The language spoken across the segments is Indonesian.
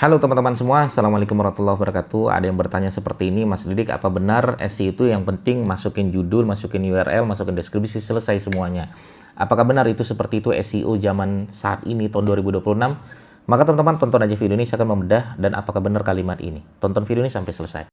Halo teman-teman semua, Assalamualaikum warahmatullahi wabarakatuh. Ada yang bertanya seperti ini, Mas Didik, apa benar SEO itu yang penting masukin judul, masukin URL, masukin deskripsi, selesai semuanya? Apakah benar itu seperti itu SEO zaman saat ini, tahun 2026? Maka teman-teman tonton aja video ini, saya akan membedah dan apakah benar kalimat ini. Tonton video ini sampai selesai.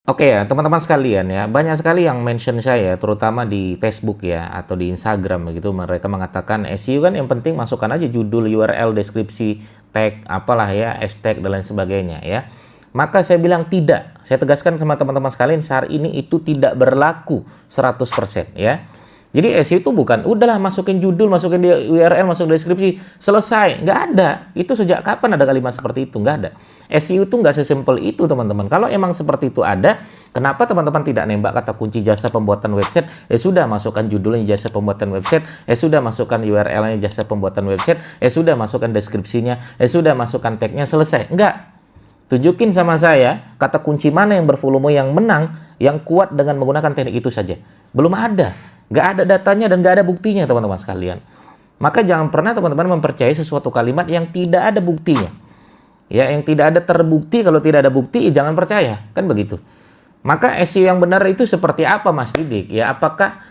Oke ya, teman-teman sekalian ya, banyak sekali yang mention saya, terutama di Facebook ya, atau di Instagram begitu, mereka mengatakan SEO kan yang penting masukkan aja judul, URL, deskripsi, tag, apalah ya, hashtag, dan lain sebagainya ya. Maka saya bilang tidak, saya tegaskan sama teman-teman sekalian, saat ini itu tidak berlaku 100% ya. Jadi SEO itu bukan, udahlah masukin judul, masukin di URL, masukin deskripsi, selesai. Nggak ada. Itu sejak kapan ada kalimat seperti itu? Nggak ada. SEO itu nggak sesimpel itu, teman-teman. Kalau emang seperti itu ada, kenapa teman-teman tidak nembak kata kunci jasa pembuatan website? Sudah masukkan judulnya jasa pembuatan website, sudah masukkan URL-nya jasa pembuatan website, sudah masukkan deskripsinya, sudah masukkan tag-nya, selesai. Nggak. Tunjukin sama saya kata kunci mana yang bervolume yang menang, yang kuat dengan menggunakan teknik itu saja. Belum ada. Nggak ada datanya dan nggak ada buktinya, teman-teman sekalian. Maka jangan pernah teman-teman mempercayai sesuatu kalimat yang tidak ada buktinya. Ya, yang tidak ada terbukti. Kalau tidak ada bukti, jangan percaya. Kan begitu. Maka SEO yang benar itu seperti apa, Mas Didik? Ya, apakah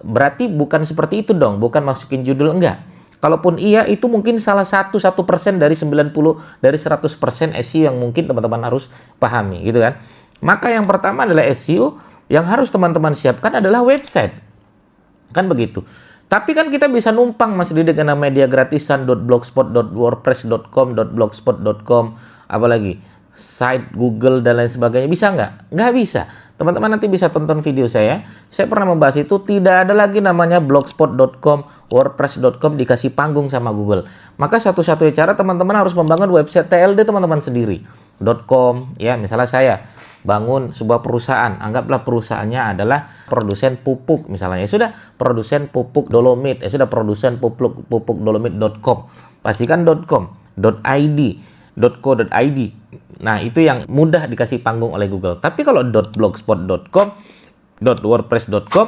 berarti bukan seperti itu dong? Bukan masukin judul, enggak. Kalaupun iya, itu mungkin salah satu persen dari 90 dari 100% SEO yang mungkin teman-teman harus pahami, gitu kan? Maka yang pertama adalah SEO yang harus teman-teman siapkan adalah website. Kan begitu. Tapi kan kita bisa numpang Mas Didik dengan media gratisan .blogspot.wordpress.com, .blogspot.com, apalagi site Google dan lain sebagainya. Bisa nggak? Nggak bisa. Teman-teman nanti bisa tonton video saya. Saya pernah membahas itu, tidak ada lagi namanya blogspot.com, wordpress.com dikasih panggung sama Google. Maka satu-satunya cara teman-teman harus membangun website TLD teman-teman sendiri. .com, ya misalnya saya bangun sebuah perusahaan, anggaplah perusahaannya adalah produsen pupuk misalnya, sudah produsen pupuk dolomit, sudah produsen pupuk dolomit.com, pastikan .com, .id, .co.id. Nah, itu yang mudah dikasih panggung oleh Google. Tapi kalau .blogspot.com, .wordpress.com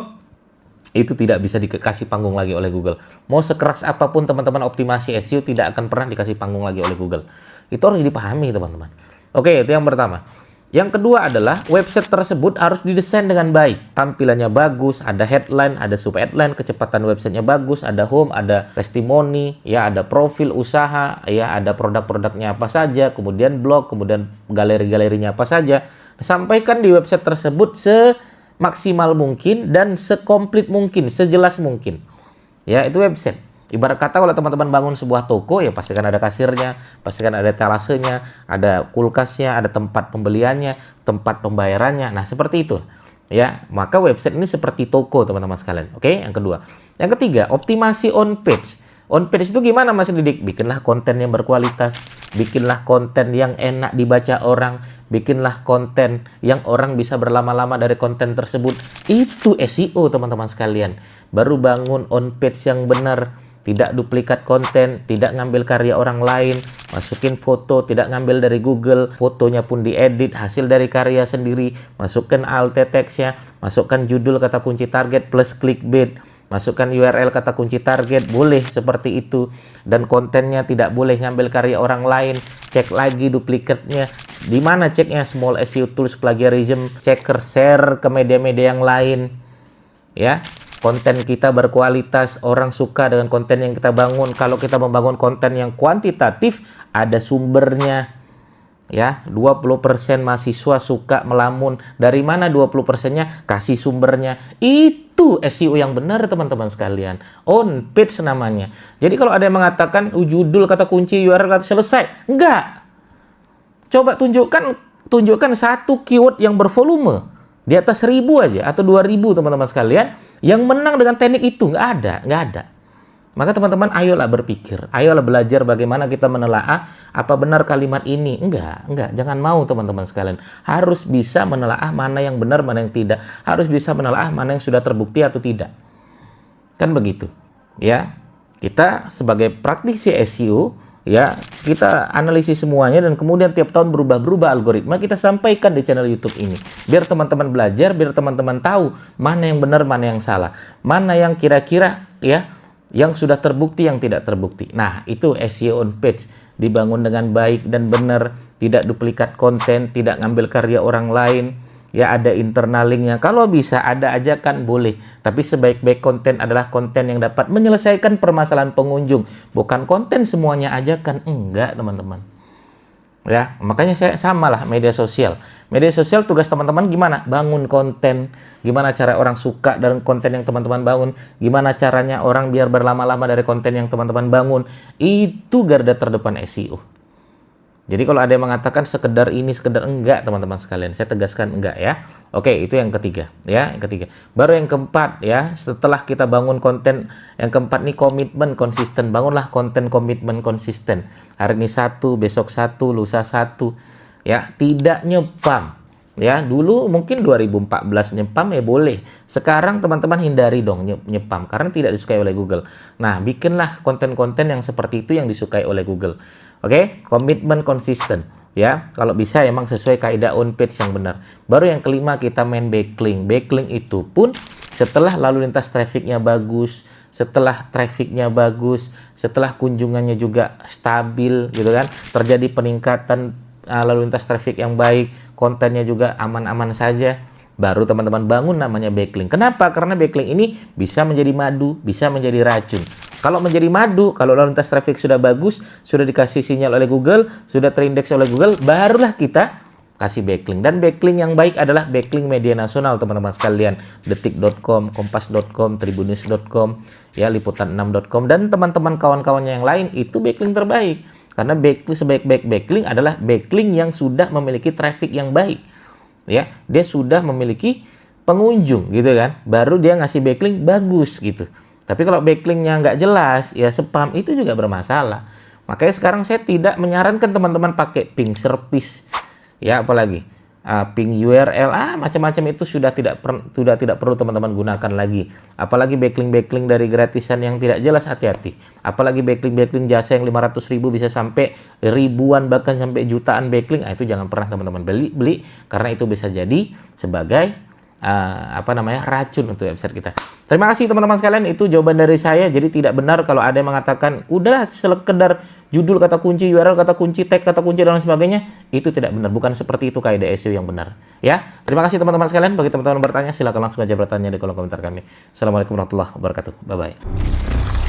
itu tidak bisa dikasih panggung lagi oleh Google. Mau sekeras apapun teman-teman optimasi SEO, tidak akan pernah dikasih panggung lagi oleh Google. Itu harus dipahami, teman-teman. Oke, itu yang pertama. Yang kedua adalah website tersebut harus didesain dengan baik. Tampilannya bagus, ada headline, ada sub-headline, kecepatan websitenya bagus, ada home, ada testimoni, ya ada profil usaha, ya ada produk-produknya apa saja, kemudian blog, kemudian galeri-galerinya apa saja. Sampaikan di website tersebut semaksimal mungkin dan sekomplit mungkin, sejelas mungkin. Ya, itu website. Ibarat kata kalau teman-teman bangun sebuah toko, ya pastikan ada kasirnya, pastikan ada etalasenya, ada kulkasnya, ada tempat pembeliannya, tempat pembayarannya. Nah, seperti itu. Ya, maka website ini seperti toko, teman-teman sekalian. Oke, yang kedua. Yang ketiga, optimasi on page. On page itu gimana, Mas Didik? Bikinlah konten yang berkualitas, bikinlah konten yang enak dibaca orang, bikinlah konten yang orang bisa berlama-lama dari konten tersebut. Itu SEO, teman-teman sekalian. Baru bangun on page yang benar. Tidak duplikat konten, tidak ngambil karya orang lain, masukin foto, tidak ngambil dari Google, fotonya pun diedit, hasil dari karya sendiri, masukkan alt text-nya, masukkan judul kata kunci target plus clickbait, masukkan URL kata kunci target, boleh seperti itu. Dan kontennya tidak boleh ngambil karya orang lain, cek lagi duplikatnya. Di mana ceknya? Small SEO Tools, Plagiarism Checker, share ke media-media yang lain. Ya. Konten kita berkualitas, orang suka dengan konten yang kita bangun. Kalau kita membangun konten yang kuantitatif, ada sumbernya. Ya, 20% mahasiswa suka melamun. Dari mana 20%-nya? Kasih sumbernya. Itu SEO yang benar, teman-teman sekalian. On page namanya. Jadi kalau ada yang mengatakan judul, kata kunci, URL, kata selesai. Enggak. Coba tunjukkan satu keyword yang bervolume. Di atas 1000 aja atau 2000, teman-teman sekalian. Yang menang dengan teknik itu nggak ada. Maka teman-teman ayolah berpikir, ayolah belajar bagaimana kita menelaah apa benar kalimat ini. Enggak, jangan mau teman-teman sekalian. Harus bisa menelaah mana yang benar, mana yang tidak. Harus bisa menelaah mana yang sudah terbukti atau tidak. Kan begitu. Ya. Kita sebagai praktisi SEO ya kita analisis semuanya dan kemudian tiap tahun berubah-berubah algoritma kita sampaikan di channel YouTube ini biar teman-teman belajar, biar teman-teman tahu mana yang benar, mana yang salah, mana yang kira-kira ya yang sudah terbukti, yang tidak terbukti. Nah, itu SEO on page dibangun dengan baik dan benar, tidak duplikat konten, tidak ngambil karya orang lain. Ya, ada internal linknya. Kalau bisa ada ajakan boleh. Tapi sebaik-baik konten adalah konten yang dapat menyelesaikan permasalahan pengunjung. Bukan konten semuanya ajakan. Enggak, teman-teman. Ya, makanya saya samalah media sosial. Media sosial tugas teman-teman gimana? Bangun konten. Gimana cara orang suka dari konten yang teman-teman bangun. Gimana caranya orang biar berlama-lama dari konten yang teman-teman bangun. Itu garda terdepan SEO. Jadi kalau ada yang mengatakan sekedar ini, sekedar enggak, teman-teman sekalian, saya tegaskan enggak ya. Oke, itu yang ketiga ya, yang ketiga. Baru yang keempat ya, setelah kita bangun konten, yang keempat nih komitmen konsisten. Bangunlah konten komitmen konsisten. Hari ini satu, besok satu, lusa satu. Ya, tidak nyepam. Ya, dulu mungkin 2014 nyepam ya boleh. Sekarang teman-teman hindari dong nyepam karena tidak disukai oleh Google. Nah, bikinlah konten-konten yang seperti itu yang disukai oleh Google. Oke, komitmen konsisten. Ya, kalau bisa emang sesuai kaidah on page yang benar. Baru yang kelima kita main backlink. Backlink itu pun setelah lalu lintas trafficnya bagus, setelah trafficnya bagus, setelah kunjungannya juga stabil gitu kan, terjadi peningkatan lalu lintas traffic yang baik, kontennya juga aman-aman saja, baru teman-teman bangun namanya backlink. Kenapa? Karena backlink ini bisa menjadi madu, bisa menjadi racun. Kalau menjadi madu, kalau lalu lintas traffic sudah bagus, sudah dikasih sinyal oleh Google, sudah terindeks oleh Google, barulah kita kasih backlink. Dan backlink yang baik adalah backlink media nasional, teman-teman sekalian. Detik.com, Kompas.com, Tribunnews.com, ya, Liputan6.com, dan teman-teman kawan-kawannya yang lain, itu backlink terbaik. Karena backlink, sebaik-baik backlink adalah backlink yang sudah memiliki traffic yang baik. Ya, dia sudah memiliki pengunjung gitu kan. Baru dia ngasih backlink bagus gitu. Tapi kalau backlinknya nggak jelas, ya spam itu juga bermasalah. Makanya sekarang saya tidak menyarankan teman-teman pakai ping service. Ya, apalagi ping URL, macam-macam itu sudah tidak perlu teman-teman gunakan lagi. Apalagi backlink dari gratisan yang tidak jelas, hati-hati. Apalagi backlink jasa yang 500.000 bisa sampai ribuan bahkan sampai jutaan backlink, itu jangan pernah teman-teman beli karena itu bisa jadi sebagai racun untuk website kita. Terima kasih teman-teman sekalian, itu jawaban dari saya. Jadi tidak benar kalau ada yang mengatakan udah sekedar judul kata kunci, URL kata kunci, tag kata kunci dan lain sebagainya. Itu tidak benar, bukan seperti itu kaidah SEO yang benar. Ya, terima kasih teman-teman sekalian. Bagi teman-teman bertanya, silakan langsung aja bertanya di kolom komentar kami. Assalamualaikum warahmatullahi wabarakatuh. Bye bye.